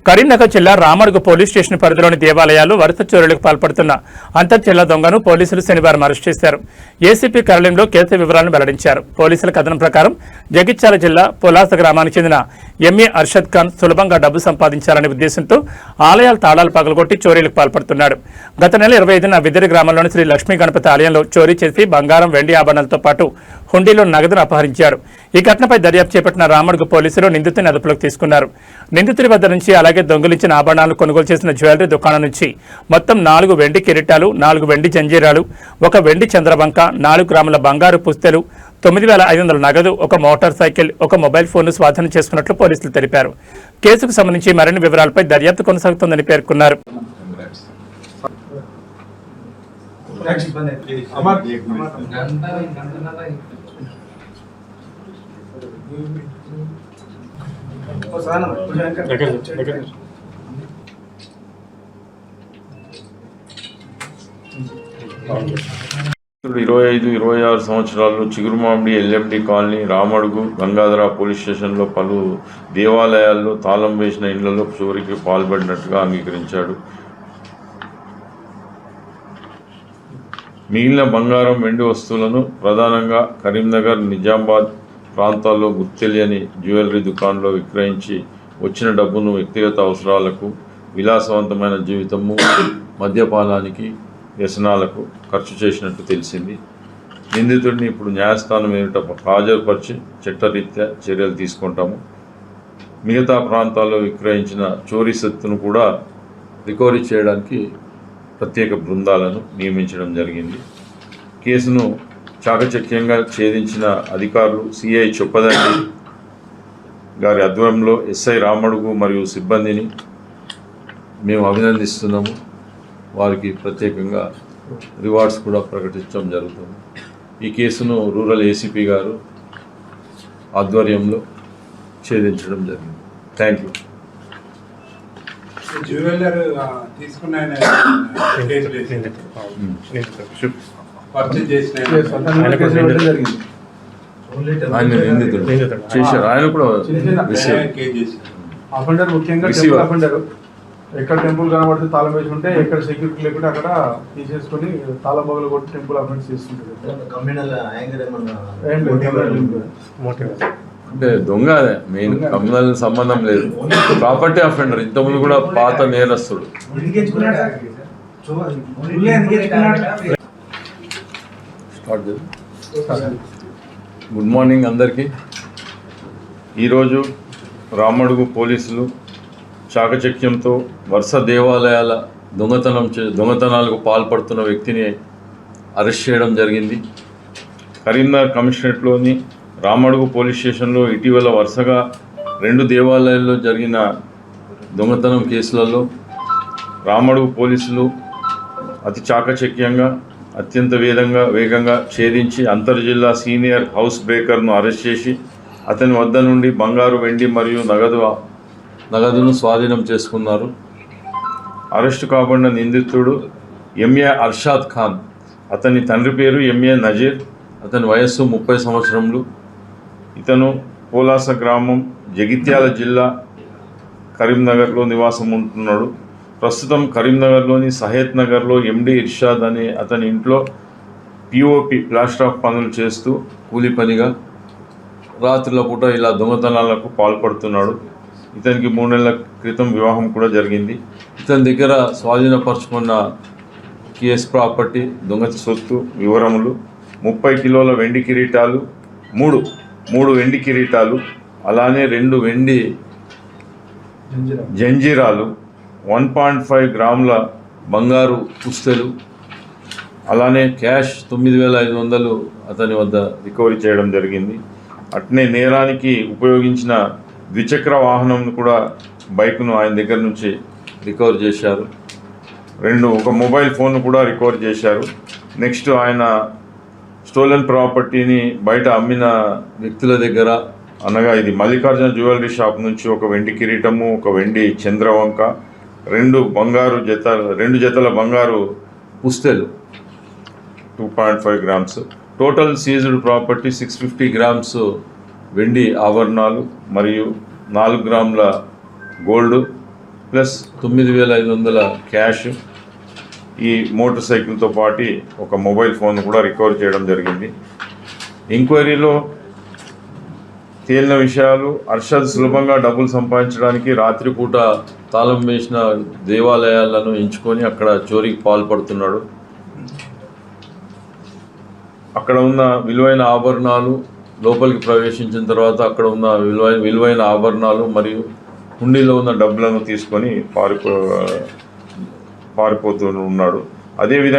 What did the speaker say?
కరీంనగర్ జిల్లా Ramadugu police station పరిధిలోని దేవాలయాలు వరుస చోరీలకు పాల్పడుతున్న అంతర్జిల్లా దొంగను పోలీసులు శనివారం అరెస్ట్ చేశారు. ఏసీపీ కార్యాలయంలో కేసు వివరాలను వెల్లడించారు. పోలీసుల కథనం ప్రకారం జగిత్యాల జిల్లా పొలాస గ్రామానికి చెందిన ఎంఏ అర్షద్ ఖాన్ సులభంగా డబ్బు సంపాదించాలనే ఉద్దేశంతో ఆలయాల తాళాలు పగలగొట్టి చోరీలకు పాల్పడుతున్నాడు. గత నెల 25న విదిరి గ్రామంలోని శ్రీ లక్ష్మీ గణపతి ఆలయంలో చోరీ చేసి బంగారం, వెండి ఆభరణాలతో పాటు హుండీలో నగదును అపహరించారు. ఈ ఘటనపై దర్యాప్తు చేపట్టిన రామడుగు పోలీసులు నిందితుని అదుపులోకి తీసుకున్నారు. నిందితుడి వద్ద నుంచి అలాగే దొంగిలించిన ఆభరణాలను కొనుగోలు చేసిన జ్యువెలరీ దుకాణం నుంచి మొత్తం 4 వెండి కిరీటాలు, 4 వెండి జంజీరాలు, 1 వెండి చంద్రవంక, 4 గ్రాముల బంగారు పుస్తెలు, 9,500 నగదు, 1 మోటార్ సైకిల్, 1 మొబైల్ ఫోన్ను స్వాధీనం చేసుకున్నట్లు పోలీసులు తెలిపారు. కేసుకు సంబంధించి మరిన్ని వివరాలపై దర్యాప్తు కొనసాగుతోందని పేర్కొన్నారు. ఇప్పుడు 25-26 సంవత్సరాల్లో Chigurumamidi LMD colony, Ramadugu, Gangadhara police స్టేషన్లో పలు దేవాలయాల్లో తాళం వేసిన ఇళ్లలో చోరీకి పాల్పడినట్టుగా అంగీకరించాడు. మిగిలిన బంగారం, వెండి వస్తువులను ప్రధానంగా కరీంనగర్, నిజామాబాద్ ప్రాంతాల్లో గుర్తెలియని జ్యువెలరీ దుకాణంలో విక్రయించి వచ్చిన డబ్బును వ్యక్తిగత అవసరాలకు, విలాసవంతమైన జీవితము, మద్యపానానికి, వ్యసనాలకు ఖర్చు చేసినట్టు తెలిసింది. నిందితుడిని ఇప్పుడు న్యాయస్థానం ఎదుట హాజరుపరిచి చట్టరీత్యా చర్యలు తీసుకుంటాము. మిగతా ప్రాంతాల్లో విక్రయించిన చోరీ సొత్తును కూడా రికవరీ చేయడానికి ప్రత్యేక బృందాలను నియమించడం జరిగింది. కేసును చాకచక్యంగా ఛేదించిన అధికారులు సిఐ చొప్పదండి గారి ఆధ్వర్యంలో ఎస్ఐ రామడుగు మరియు సిబ్బందిని మేము అభినందిస్తున్నాము. వారికి ప్రత్యేకంగా రివార్డ్స్ కూడా ప్రకటించడం జరుగుతుంది. ఈ కేసును రూరల్ ఏసీపీ గారు ఆధ్వర్యంలో ఛేదించడం జరిగింది. Thank you. జ్యువెలర్ తీసుకున్న పర్చేజ్ చేసిన ఆయన నిందితుడు చేశారు. ఆయన కూడా అఫెండర్ ముఖ్యంగా టెంపుల్ అఫెండర్. ఎక్కడ టెంపుల్ కనబడితే తాళం వేసి ఉంటే, ఎక్కడ సెక్యూరిటీ లేకుంటే అక్కడ తీసేసుకొని తాళం పగలు కొట్టి టెంపుల్ అఫెండర్ చేస్తుంటారు. అంటే దొంగ, అదే మెయిన్ కమ్యూనల్ సంబంధం లేదు, ప్రాపర్టీ అఫెండర్. ఇంతకుముందు కూడా పాత నేరస్తుడు. గుడ్ మార్నింగ్ అందరికీ. ఈరోజు రామడుగు పోలీసులు చాకచక్యంతో వరుస దేవాలయాల దొంగతనాలకు పాల్పడుతున్న వ్యక్తిని అరెస్ట్ చేయడం జరిగింది. కరీంనగర్ కమిషనరేట్లోని రామడుగు పోలీస్ స్టేషన్లో ఇటీవల వరుసగా 2 దేవాలయాల్లో జరిగిన దొంగతనం కేసులలో రామడుగు పోలీసులు అతి చాకచక్యంగా, అత్యంత వేగంగా ఛేదించి అంతర్జిల్లా సీనియర్ హౌస్ బ్రేకర్ను అరెస్ట్ చేసి అతని వద్ద నుండి బంగారు, వెండి మరియు నగదును స్వాధీనం చేసుకున్నారు. అరెస్టు కాబడిన నిందితుడు ఎంఏ అర్షద్ ఖాన్. అతని తండ్రి పేరు ఎంఏ నజీర్. అతని వయస్సు 30 సంవత్సరములు. ఇతను పోలాస గ్రామం, జగిత్యాల జిల్లా, కరీంనగర్లో నివాసం ఉంటున్నాడు. ప్రస్తుతం కరీంనగర్లోని సహేత్ నగర్లో ఎండి ఇర్షాద్ అనే అతని ఇంట్లో పిఓపి ప్లాస్టర్ ఆఫ్ పనులు చేస్తూ కూలి పనిగా రాత్రుల పూట ఇలా దొంగతనాలకు పాల్పడుతున్నాడు. ఇతనికి 3 నెలల క్రితం వివాహం కూడా జరిగింది. ఇతని దగ్గర స్వాధీనపరుచుకున్న కేస్ ప్రాపర్టీ, దొంగ సొత్తు వివరములు, 30 కిలోల వెండి కిరీటాలు, 3 వెండి కిరీటాలు, అలానే 2 వెండి జంజీరాలు, 1.5 గ్రాముల బంగారు పుస్తెలు, అలానే క్యాష్ 9,500 అతని వద్ద రికవరీ చేయడం జరిగింది. అట్నే నేరానికి ఉపయోగించిన ద్విచక్ర వాహనం కూడా, బైక్ను ఆయన దగ్గర నుంచి రికవర్ చేశారు. 1 మొబైల్ ఫోన్ కూడా రికవర్ చేశారు. నెక్స్ట్ ఆయన స్టోలెన్ ప్రాపర్టీని బయట అమ్మిన వ్యక్తుల దగ్గర, అనగా ఇది మల్లికార్జున జ్యువెలరీ షాప్ నుంచి 1 వెండి కిరీటము, 1 వెండి చంద్రవంక, 2 జతల బంగారు పుస్తెలు 2.5 grams. Total seized property 650 grams వెండి ఆభరణాలు మరియు 4 గ్రాముల గోల్డ్, ప్లస్ 9,500 క్యాష్, ఈ మోటార్ సైకిల్తో పాటు ఒక మొబైల్ ఫోన్ కూడా రికవర్ చేయడం జరిగింది. ఎంక్వైరీలో తేలిన విషయాలు: అర్షద్ సులభంగా డబ్బులు సంపాదించడానికి రాత్రిపూట తాళం వేసిన దేవాలయాలను ఎంచుకొని అక్కడ చోరీకి పాల్పడుతున్నాడు. అక్కడ ఉన్న విలువైన ఆభరణాలు, లోపలికి ప్రవేశించిన తర్వాత అక్కడ ఉన్న విలువైన ఆభరణాలు మరియు హుండీలో ఉన్న డబ్బులను తీసుకొని పారిపోతూ ఉన్నాడు. అదేవిధంగా